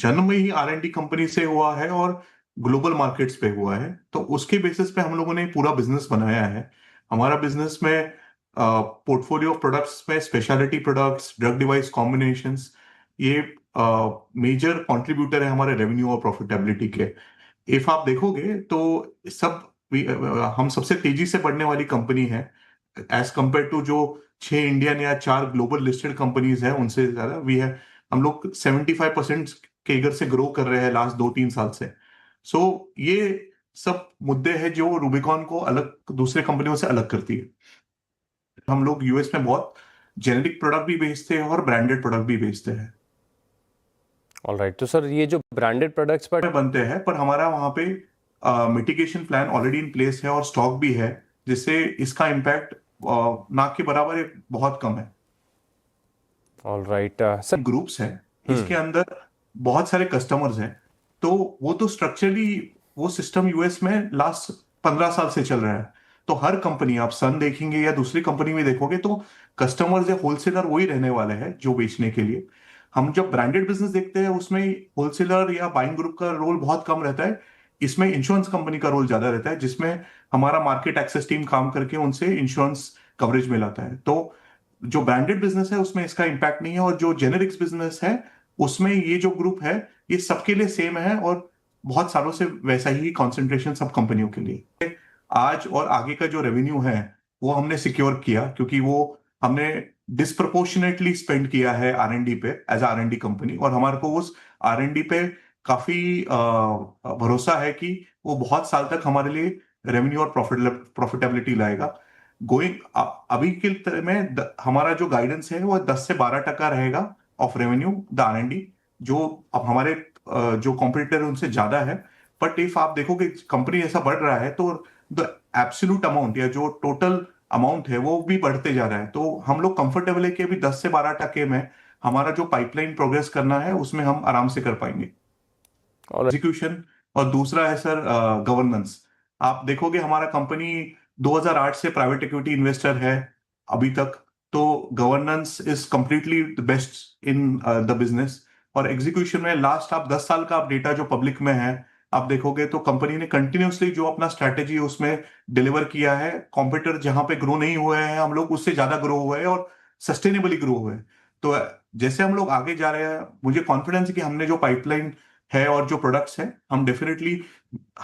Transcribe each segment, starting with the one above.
जन्म ही R&D company से हुआ है और ग्लोबल मार्केट्स पे हुआ है। तो उसके बेसिस पे हम लोगों ने पूरा बिजनेस बनाया है। हमारा बिजनेस में पोर्टफोलियो ऑफ प्रोडक्ट्स में speciality products, drug device combinations, ये मेजर कंट्रीब्यूटर है हमारे रेवेन्यू और प्रॉफिटेबिलिटी के। इफ आप देखोगे तो सब हम सबसे तेजी से बढ़ने वाली कंपनी है एज कंपेयर टू जो 6 इंडियन या 4 ग्लोबल लिस्टेड कंपनीज है उनसे ज्यादा वी है। हम लोग 75% केगर से ग्रो कर रहे हैं लास्ट 2-3 साल से। सो ये सब मुद्दे हैं जो रूबिकॉन को अलग दूसरे कंपनियों से अलग करती है। हम लोग यूएस में बहुत जेनेरिक प्रोडक्ट भी बेचते हैं और ब्रांडेड प्रोडक्ट भी बेचते हैं। ऑलराइट, तो सर ये जो ब्रांडेड प्रोडक्ट्स पर बनते हैं, पर हमारा वहां पे mitigation plan already in place है और स्टॉक भी है, जिससे इसका इम्पैक्ट ना के बराबर बहुत कम है। ऑलराइट सर, ग्रुप्स हैं, इसके अंदर बहुत सारे कस्टमर्स हैं, तो वो तो स्ट्रक्चरली वो सिस्टम यूएस में लास्ट 15 साल से चल रहा है। तो हर कंपनी, आप सन देखेंगे या दूसरी कंपनी में देखोगे, तो कस्टमर्स या होलसेलर वही रहने वाले हैं जो बेचने के लिए। हम जब ब्रांडेड बिजनेस देखते हैं उसमें होलसेलर या बाइंग ग्रुप का रोल बहुत कम रहता है। इसमें इंश्योरेंस कंपनी का रोल ज्यादा रहता है, जिसमें हमारा मार्केट एक्सेस टीम काम करके उनसे इंश्योरेंस कवरेज मिलाता है। तो जो ब्रांडेड बिजनेस है उसमें इसका इंपैक्ट नहीं है, और जो जेनेरिक्स बिजनेस है उसमें ये जो ग्रुप है ये सबके लिए सेम है और बहुत सालों से वैसा ही कंसंट्रेशन सब कंपनियों के लिए। आज और आगे का जो रेवेन्यू है वो हमने सिक्योर किया, क्योंकि वो हमने डिस्प्रपोर्शनेटली स्पेंड किया है R&D पे एज R&D कंपनी, और हमारे को उस R&D पे काफी भरोसा है कि वो बहुत साल तक हमारे लिए रेवेन्यू और प्रॉफिटेबिलिटी लाएगा। गोइंग अभी के में हमारा जो गाइडेंस है वो 10 से 12% रहेगा ऑफ रेवेन्यू द R&D, जो अब हमारे जो कॉम्पिटिटर है उनसे ज्यादा है। बट इफ आप देखोगे कंपनी ऐसा बढ़ रहा है तो द एब्सोल्यूट अमाउंट या जो टोटल अमाउंट है वो भी बढ़ते जा रहा है। तो हम लोग कंफर्टेबल है कि अभी 10 से 12% में हमारा जो पाइपलाइन प्रोग्रेस करना है उसमें हम आराम से कर पाएंगे एग्जीक्यूशन। और दूसरा है सर गवर्नेंस। आप देखोगे हमारा कंपनी 2008 से प्राइवेट इक्विटी इन्वेस्टर है अभी तक, तो governance is completely the best in the business. और एग्जीक्यूशन में लास्ट आप 10 साल का आप डेटा जो पब्लिक में है आप देखोगे तो कंपनी ने कंटिन्यूसली जो अपना स्ट्रैटेजी है उसमें डिलीवर किया है। कॉम्पिटिटर जहां पे ग्रो नहीं हुए हैं, हम लोग उससे ज्यादा ग्रो हुए हैं और सस्टेनेबली ग्रो हुए हैं। तो जैसे हम लोग आगे जा रहे हैं, मुझे कॉन्फिडेंस है कि हमने जो पाइपलाइन है और जो प्रोडक्ट्स हैं हम डेफिनेटली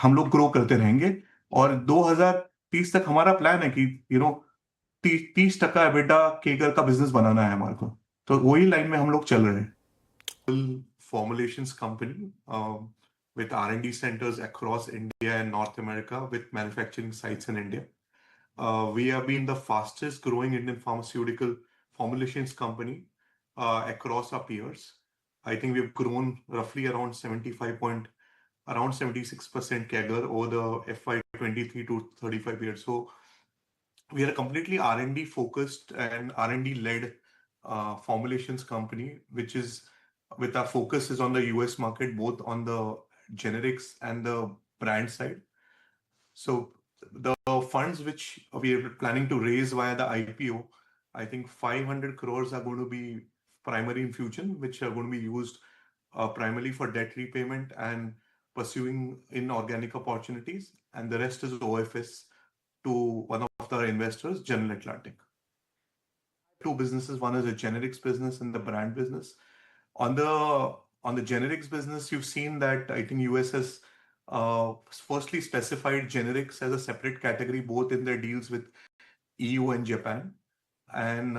हम लोग ग्रो करते रहेंगे। और 2030 तक हमारा प्लान है कि 30% एबिटा केगर का बिजनेस बनाना है हमारे को। तो वही लाइन में हम लोग चल रहे हैं। Formulations company with R&D centers across India and North America with manufacturing sites in India. We have been the fastest growing Indian pharmaceutical formulations company across our peers. I think we've grown roughly around 76% CAGR over the FY23 to 35 years. So we are a completely R&D focused and R&D led formulations company, which is with our focus is on the US market, both on the generics and the brand side. So the funds which we are planning to raise via the IPO, I think 500 crores are going to be primary infusion, which are going to be used primarily for debt repayment and pursuing inorganic opportunities. And the rest is OFS to one of the investors, General Atlantic. Two businesses, one is a generics business and the brand business. On the generics business, you've seen that I think US has firstly specified generics as a separate category, both in their deals with EU and Japan. And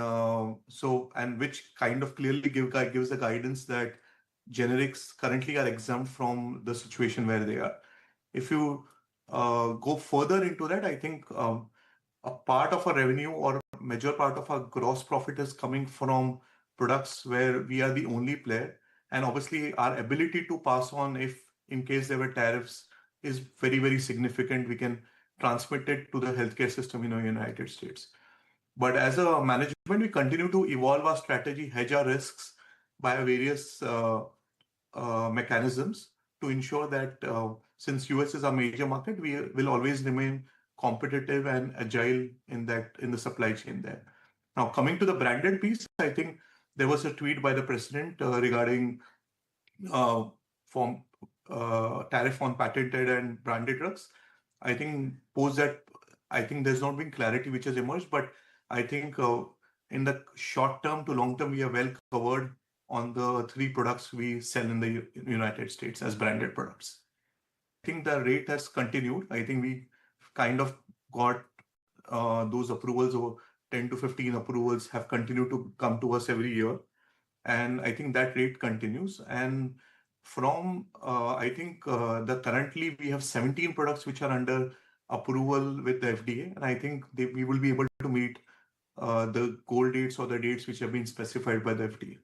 and which kind of clearly gives the guidance that generics currently are exempt from the situation where they are. If you go further into that, I think a part of our revenue or major part of our gross profit is coming from products where we are the only player. And obviously our ability to pass on, if in case there were tariffs, is very, very significant. We can transmit it to the healthcare system in the United States. But as a management, we continue to evolve our strategy, hedge our risks by various mechanisms to ensure that since US is our major market, we will always remain competitive and agile in the supply chain there. Now, coming to the branded piece, I think there was a tweet by the president regarding from tariff on patented and branded drugs. I think post that, I think there's not been clarity which has emerged, but I think in the short term to long term, we are well covered on the 3 products we sell in the United States as branded products. I think the rate has continued. I think we kind of got those approvals, or 10 to 15 approvals have continued to come to us every year. And I think that rate continues. And from, I think the currently we have 17 products which are under approval with the FDA. And I think we will be able to meet the goal dates or the dates which have been specified by the FDA.